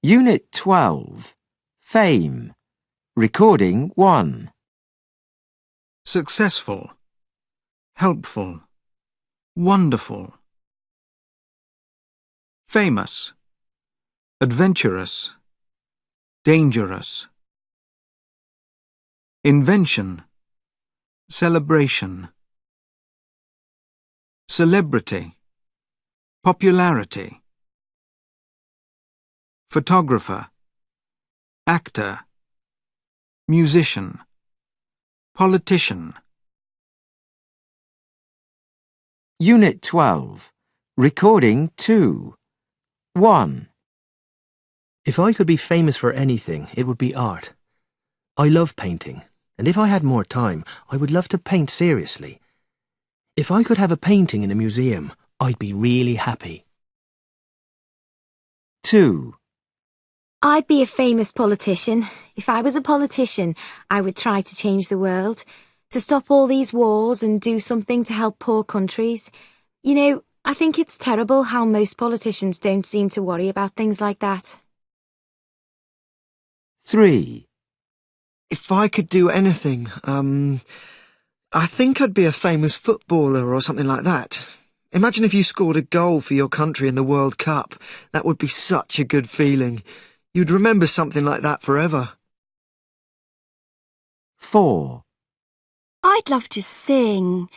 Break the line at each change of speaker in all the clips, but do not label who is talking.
Unit 12. Fame. Recording 1.
Successful, helpful, wonderful. Famous, adventurous, dangerous. Invention, celebration. Celebrity, popularity. Photographer, actor, musician, politician.
Unit 12. Recording 2. 1.
If I could be famous for anything, it would be art. I love painting, and if I had more time, I would love to paint seriously. If I could have a painting in a museum, I'd be really happy.
2.
I'd be a famous politician. If I was a politician, I would try to change the world, to stop all these wars and do something to help poor countries. You know, I think it's terrible how most politicians don't seem to worry about things like that.
3.
If I could do anything, I think I'd be a famous footballer or something like that. Imagine if you scored a goal for your country in the World Cup. That would be such a good feeling. You'd remember something like that forever.
4.
I'd love to sing.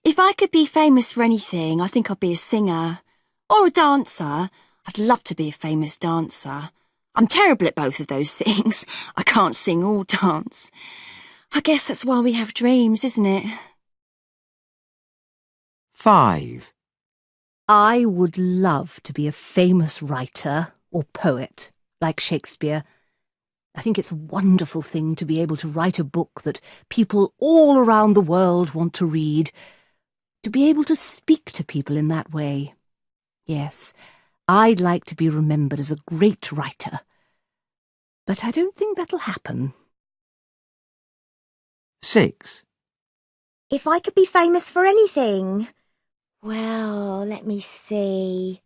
If I could be famous for anything, I think I'd be a singer. Or a dancer. I'd love to be a famous dancer. I'm terrible at both of those things. I can't sing or dance. I guess that's why we have dreams, isn't it?
5.
I would love to be a famous writer or poet, like Shakespeare. I think it's a wonderful thing to be able to write a book that people all around the world want to read, to be able to speak to people in that way. Yes, I'd like to be remembered as a great writer. But I don't think that'll happen.
6.
If I could be famous for anything, well, let me see.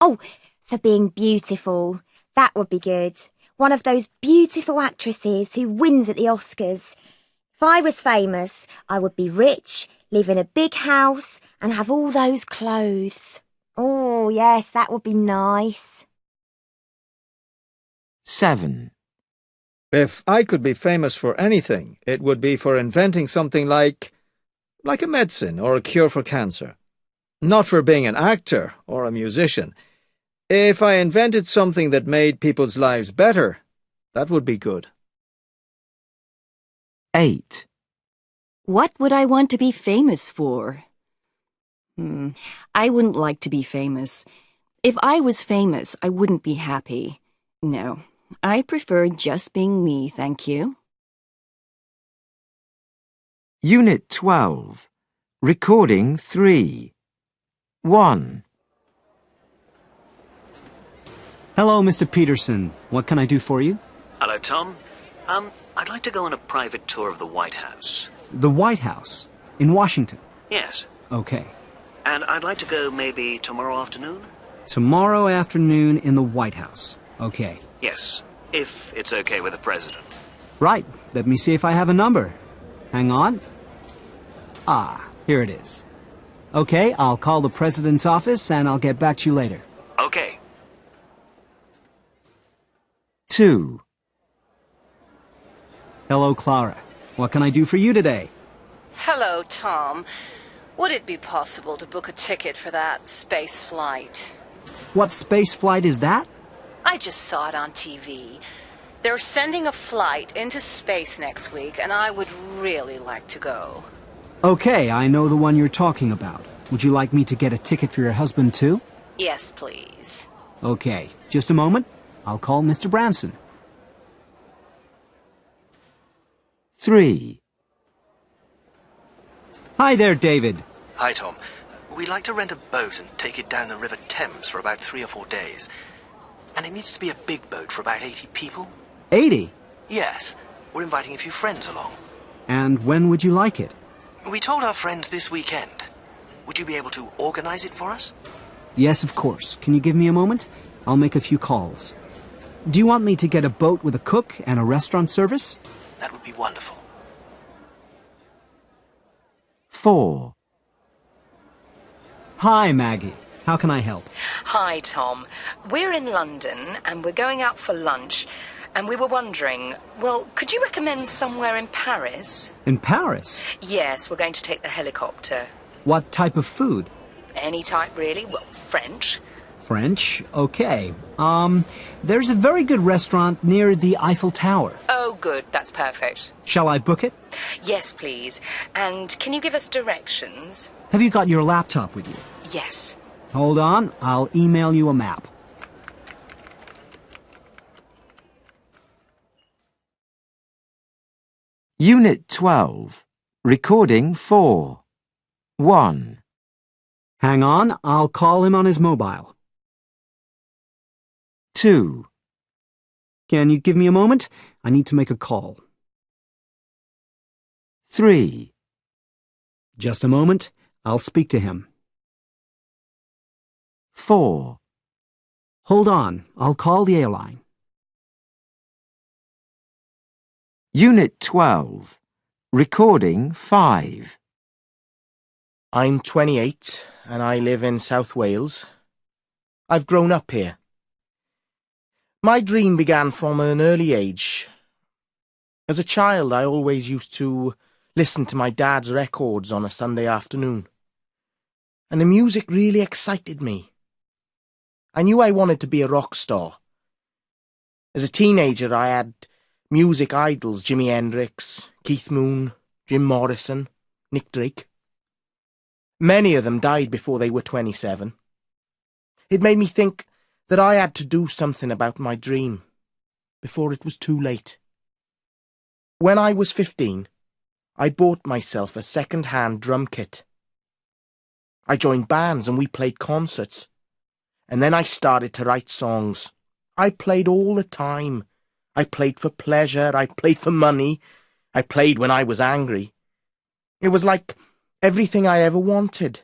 Oh, for being beautiful. That would be good. One of those beautiful actresses who wins at the Oscars. If I was famous, I would be rich, live in a big house, and have all those clothes. Oh, yes, that would be nice.
7.
If I could be famous for anything, it would be for inventing something like a medicine or a cure for cancer. Not for being an actor or a musician. If I invented something that made people's lives better, that would be good.
8.
What would I want to be famous for? I wouldn't like to be famous. If I was famous, I wouldn't be happy. No, I prefer just being me, thank you.
Unit 12. Recording 3. 1.
Hello, Mr. Peterson. What can I do for you?
Hello, Tom. I'd like to go on a private tour of the White House.
The White House? In Washington?
Yes.
Okay.
And I'd like to go maybe tomorrow afternoon?
Tomorrow afternoon in the White House. Okay.
Yes, if it's okay with the President.
Right. Let me see if I have a number. Hang on. Ah, here it is. Okay, I'll call the President's office and I'll get back to you later.
Okay.
2.
Hello, Clara. What can I do for you today?
Hello, Tom. Would it be possible to book a ticket for that space flight?
What space flight is that?
I just saw it on TV. They're sending a flight into space next week, and I would really like to go.
Okay, I know the one you're talking about. Would you like me to get a ticket for your husband, too?
Yes, please.
Okay, just a moment. I'll call Mr. Branson.
3.
Hi there, David.
Hi, Tom. We'd like to rent a boat and take it down the River Thames for about 3 or 4 days. And it needs to be a big boat for about 80 people.
80?
Yes. We're inviting a few friends along.
And when would you like it?
We told our friends this weekend. Would you be able to organize it for us?
Yes, of course. Can you give me a moment? I'll make a few calls. Do you want me to get a boat with a cook and a restaurant service?
That would be wonderful.
4.
Hi, Maggie. How can I help?
Hi, Tom. We're in London and we're going out for lunch. And we were wondering, well, could you recommend somewhere in Paris?
In Paris?
Yes, we're going to take the helicopter.
What type of food?
Any type, really. Well, French.
French? Okay. There's a very good restaurant near the Eiffel Tower.
Oh, good. That's perfect.
Shall I book it?
Yes, please. And can you give us directions?
Have you got your laptop with you?
Yes.
Hold on, I'll email you a map.
Unit 12. Recording 4. 1.
Hang on, I'll call him on his mobile.
2.
Can you give me a moment? I need to make a call.
3.
Just a moment, I'll speak to him.
4.
Hold on, I'll call the airline.
Unit 12. Recording 5.
I'm 28 and I live in South Wales. I've grown up here. My dream began from an early age. As a child, I always used to listen to my dad's records on a Sunday afternoon. And the music really excited me. I knew I wanted to be a rock star. As a teenager, I had music idols: Jimi Hendrix, Keith Moon, Jim Morrison, Nick Drake. Many of them died before they were 27. It made me think that I had to do something about my dream before it was too late. When I was 15, I bought myself a second-hand drum kit. I joined bands and we played concerts. And then I started to write songs. I played all the time. I played for pleasure. I played for money. I played when I was angry. It was like everything I ever wanted.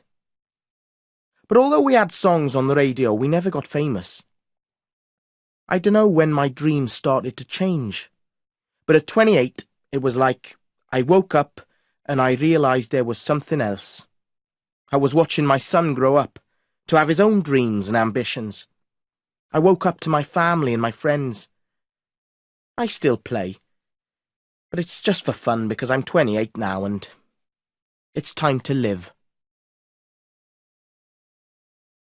But although we had songs on the radio, we never got famous. I don't know when my dreams started to change. But at 28, it was like I woke up and I realised there was something else. I was watching my son grow up, to have his own dreams and ambitions. I woke up to my family and my friends. I still play, but it's just for fun because I'm 28 now and it's time to live.